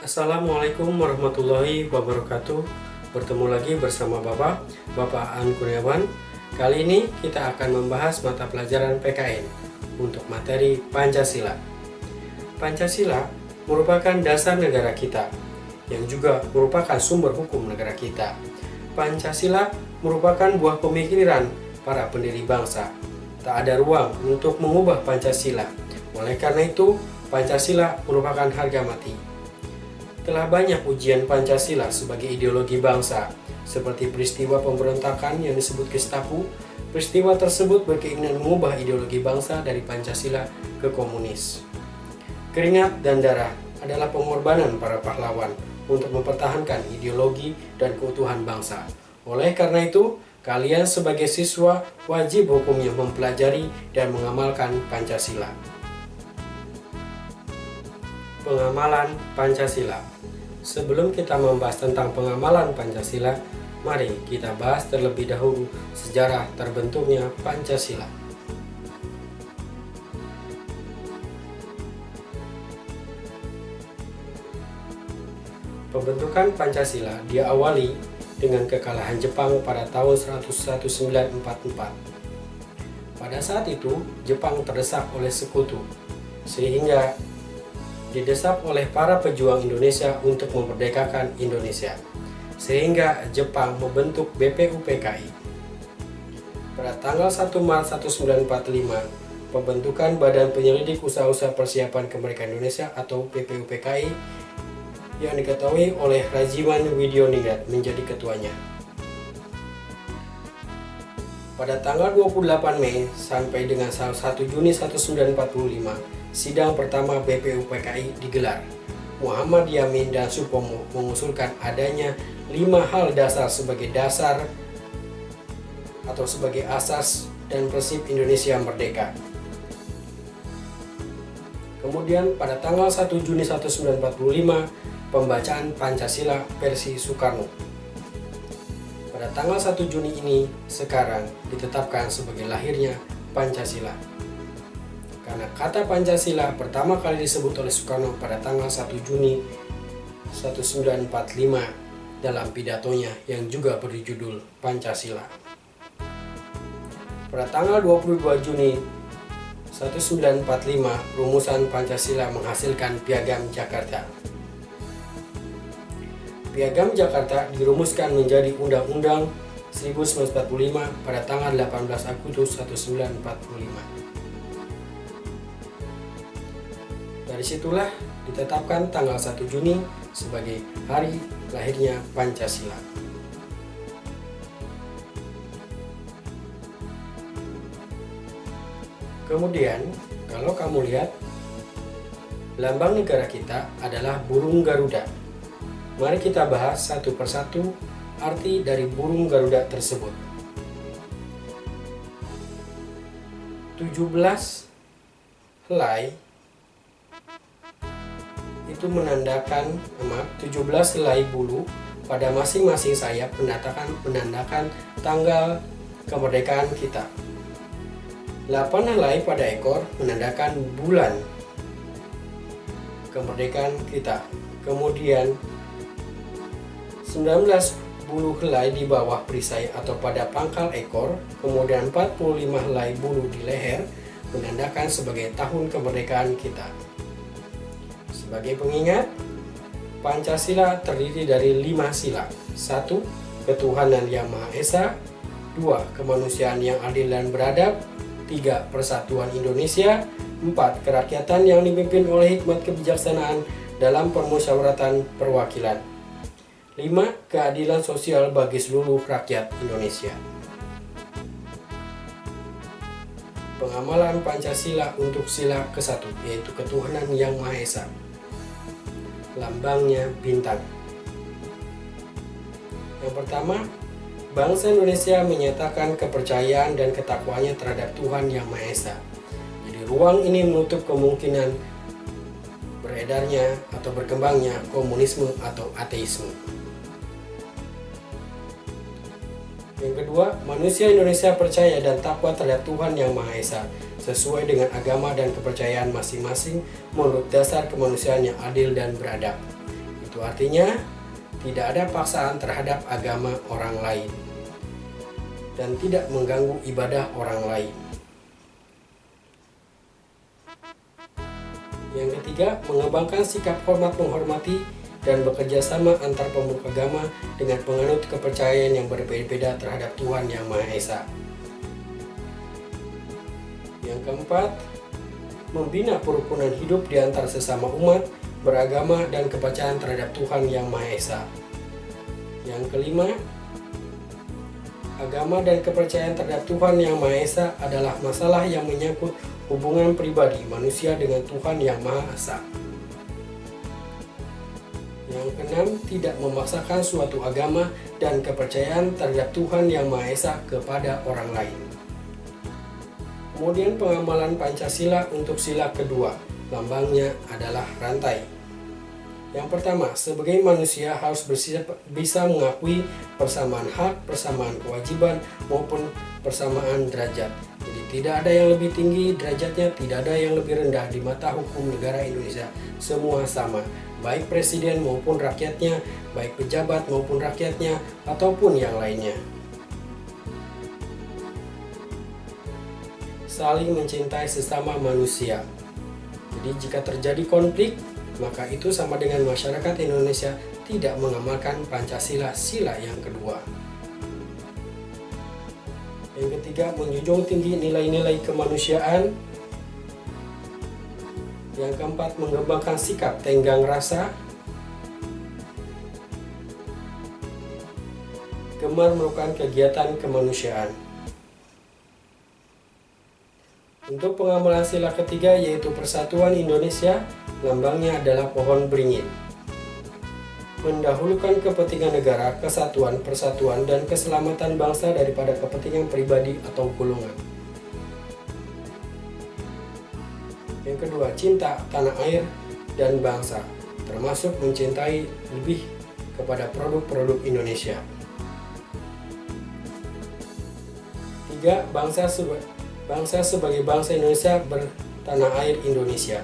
Assalamualaikum warahmatullahi wabarakatuh. Bertemu lagi bersama Bapak Aan Kurniawan. Kali ini kita akan membahas mata pelajaran PKN untuk materi Pancasila. Pancasila merupakan dasar negara kita, yang juga merupakan sumber hukum negara kita. Pancasila merupakan buah pemikiran para pendiri bangsa. Tak ada ruang untuk mengubah Pancasila. Oleh karena itu, Pancasila merupakan harga mati. Telah banyak ujian Pancasila sebagai ideologi bangsa, seperti peristiwa pemberontakan yang disebut Gestapo. Peristiwa tersebut berkeinginan mengubah ideologi bangsa dari Pancasila ke komunis. Keringat dan darah adalah pengorbanan para pahlawan untuk mempertahankan ideologi dan keutuhan bangsa. Oleh karena itu, kalian sebagai siswa wajib hukumnya mempelajari dan mengamalkan Pancasila. Pengamalan Pancasila. Sebelum kita membahas tentang pengamalan Pancasila, mari kita bahas terlebih dahulu sejarah terbentuknya Pancasila. Pembentukan Pancasila diawali dengan kekalahan Jepang pada tahun 1944. Pada saat itu, Jepang terdesak oleh sekutu, sehingga didesak oleh para pejuang Indonesia untuk memerdekakan Indonesia, sehingga Jepang membentuk BPUPKI. Pada tanggal 1 Maret 1945, pembentukan Badan Penyelidik Usaha-Usaha Persiapan Kemerdekaan Indonesia atau BPUPKI yang diketahui oleh Rajiman Widyoningrat menjadi ketuanya. Pada tanggal 28 Mei sampai dengan 1 Juni 1945, sidang pertama BPUPKI digelar. Muhammad Yamin dan Supomo mengusulkan adanya 5 hal dasar sebagai dasar atau sebagai asas dan prinsip Indonesia merdeka. Kemudian pada tanggal 1 Juni 1945, pembacaan Pancasila versi Soekarno. Pada tanggal 1 Juni ini sekarang ditetapkan sebagai lahirnya Pancasila. Karena kata Pancasila pertama kali disebut oleh Soekarno pada tanggal 1 Juni 1945 dalam pidatonya yang juga berjudul Pancasila. Pada tanggal 22 Juni 1945, rumusan Pancasila menghasilkan Piagam Jakarta. Piagam Jakarta dirumuskan menjadi Undang-Undang 1945 pada tanggal 18 Agustus 1945. Dari situlah ditetapkan tanggal 1 Juni sebagai hari lahirnya Pancasila. Kemudian, kalau kamu lihat, lambang negara kita adalah burung Garuda. Mari kita bahas satu persatu arti dari burung Garuda tersebut. 17 helai itu menandakan 17 helai bulu pada masing-masing sayap menandakan tanggal kemerdekaan kita. 8 helai pada ekor menandakan bulan kemerdekaan kita. Kemudian 19 bulu helai di bawah perisai atau pada pangkal ekor, kemudian 45 helai bulu di leher menandakan sebagai tahun kemerdekaan kita. Sebagai pengingat, Pancasila terdiri dari 5 sila. 1. Ketuhanan yang Maha Esa. 2. Kemanusiaan yang adil dan beradab. 3. Persatuan Indonesia. 4. Kerakyatan yang dipimpin oleh hikmat kebijaksanaan dalam permusyawaratan perwakilan. 5. Keadilan sosial bagi seluruh rakyat Indonesia. Pengamalan Pancasila untuk sila ke-1, yaitu Ketuhanan yang Maha Esa. Lambangnya bintang. Yang pertama, bangsa Indonesia menyatakan kepercayaan dan ketakwaannya terhadap Tuhan Yang Maha Esa. Jadi ruang ini menutup kemungkinan beredarnya atau berkembangnya komunisme atau ateisme. Yang kedua, manusia Indonesia percaya dan takwa terhadap Tuhan Yang Maha Esa sesuai dengan agama dan kepercayaan masing-masing menurut dasar kemanusiaan yang adil dan beradab. Itu artinya tidak ada paksaan terhadap agama orang lain dan tidak mengganggu ibadah orang lain. Yang ketiga, mengembangkan sikap hormat menghormati dan bekerja sama antar pemeluk agama dengan penganut kepercayaan yang berbeda-beda terhadap Tuhan Yang Maha Esa. Yang keempat, membina kerukunan hidup di antar sesama umat beragama dan kepercayaan terhadap Tuhan Yang Maha Esa. Yang kelima, agama dan kepercayaan terhadap Tuhan Yang Maha Esa adalah masalah yang menyangkut hubungan pribadi manusia dengan Tuhan Yang Maha Esa. Yang keenam, tidak memaksakan suatu agama dan kepercayaan terhadap Tuhan Yang Maha Esa kepada orang lain. Kemudian pengamalan Pancasila untuk sila kedua, lambangnya adalah rantai. Yang pertama, sebagai manusia harus bisa mengakui persamaan hak, persamaan kewajiban, maupun persamaan derajat. Jadi tidak ada yang lebih tinggi derajatnya, tidak ada yang lebih rendah di mata hukum negara Indonesia. Semua sama, baik presiden maupun rakyatnya, baik pejabat maupun rakyatnya, ataupun yang lainnya. Saling mencintai sesama manusia. Jadi jika terjadi konflik, maka itu sama dengan masyarakat Indonesia tidak mengamalkan Pancasila sila yang kedua. Yang ketiga, menjunjung tinggi nilai-nilai kemanusiaan. Yang keempat, mengembangkan sikap tenggang rasa, gemar melakukan kegiatan kemanusiaan. Untuk pengamalan sila ketiga yaitu Persatuan Indonesia, lambangnya adalah pohon beringin. Mendahulukan kepentingan negara, kesatuan, persatuan, dan keselamatan bangsa daripada kepentingan pribadi atau golongan. Yang kedua, cinta tanah air dan bangsa, termasuk mencintai lebih kepada produk-produk Indonesia. Tiga, bangsa sebagai bangsa Indonesia bertanah air Indonesia.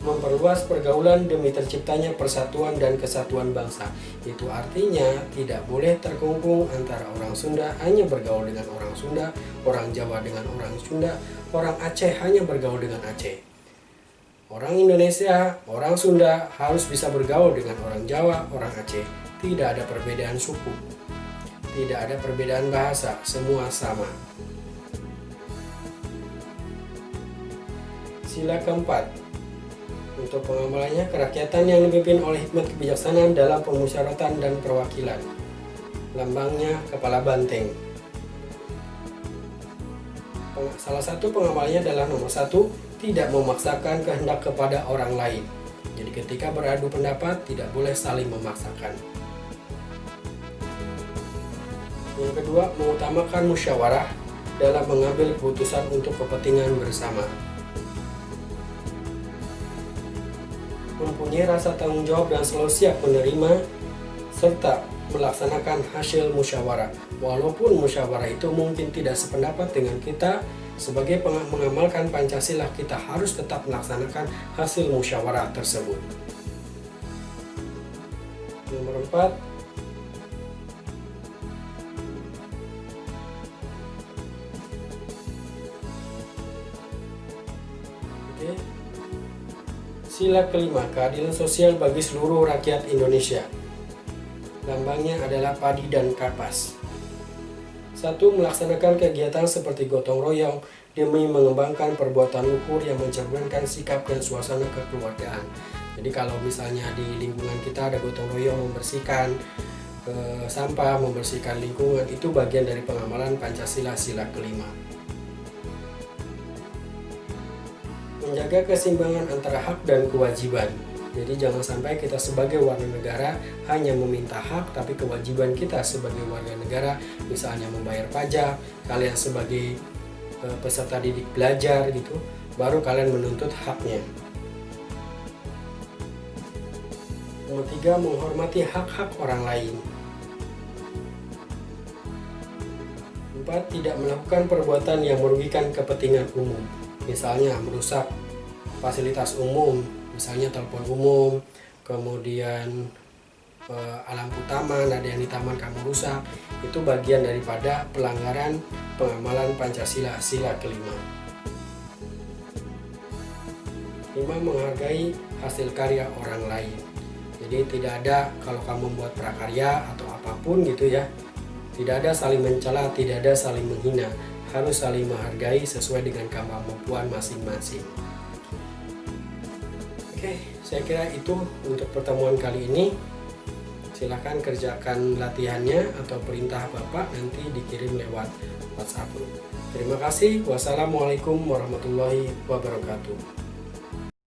Memperluas pergaulan demi terciptanya persatuan dan kesatuan bangsa. Itu artinya tidak boleh terkungkung antara orang Sunda hanya bergaul dengan orang Sunda, orang Jawa dengan orang Sunda, orang Aceh hanya bergaul dengan Aceh. Orang Indonesia, orang Sunda harus bisa bergaul dengan orang Jawa, orang Aceh. Tidak ada perbedaan suku, tidak ada perbedaan bahasa, semua sama. Sila keempat, untuk pengamalannya, kerakyatan yang dipimpin oleh hikmat kebijaksanaan dalam pemusyawaratan dan perwakilan. Lambangnya kepala banteng. Salah satu pengamalannya adalah nomor 1, tidak memaksakan kehendak kepada orang lain. Jadi ketika beradu pendapat, tidak boleh saling memaksakan. Yang kedua, mengutamakan musyawarah dalam mengambil keputusan untuk kepentingan bersama. Mempunyai rasa tanggung jawab dan selalu siap menerima serta melaksanakan hasil musyawarah. Walaupun musyawarah itu mungkin tidak sependapat dengan kita, sebagai mengamalkan Pancasila kita harus tetap melaksanakan hasil musyawarah tersebut. Nomor 4, sila kelima, keadilan sosial bagi seluruh rakyat Indonesia. Lambangnya adalah padi dan kapas. 1. Melaksanakan kegiatan seperti gotong royong demi mengembangkan perbuatan luhur yang mencerminkan sikap dan suasana kekeluargaan. Jadi kalau misalnya di lingkungan kita ada gotong royong membersihkan sampah, membersihkan lingkungan, itu bagian dari pengamalan Pancasila sila kelima. Menjaga keseimbangan antara hak dan kewajiban. Jadi jangan sampai kita sebagai warga negara hanya meminta hak, tapi kewajiban kita sebagai warga negara, misalnya membayar pajak, kalian sebagai peserta didik belajar gitu, baru kalian menuntut haknya. Nomor 3, menghormati hak-hak orang lain. 4. Tidak melakukan perbuatan yang merugikan kepentingan umum. Misalnya merusak fasilitas umum, misalnya telepon umum, kemudian lampu taman, ada yang di taman kamu rusak, itu bagian daripada pelanggaran pengamalan Pancasila, sila kelima. 5. Menghargai hasil karya orang lain. Jadi tidak ada, kalau kamu membuat prakarya atau apapun gitu ya, tidak ada saling mencela, tidak ada saling menghina, harus saling menghargai sesuai dengan kemampuan masing-masing. Oke, saya kira itu untuk pertemuan kali ini. Silahkan kerjakan latihannya atau perintah Bapak nanti dikirim lewat WhatsApp. Terima kasih. Wassalamualaikum warahmatullahi wabarakatuh.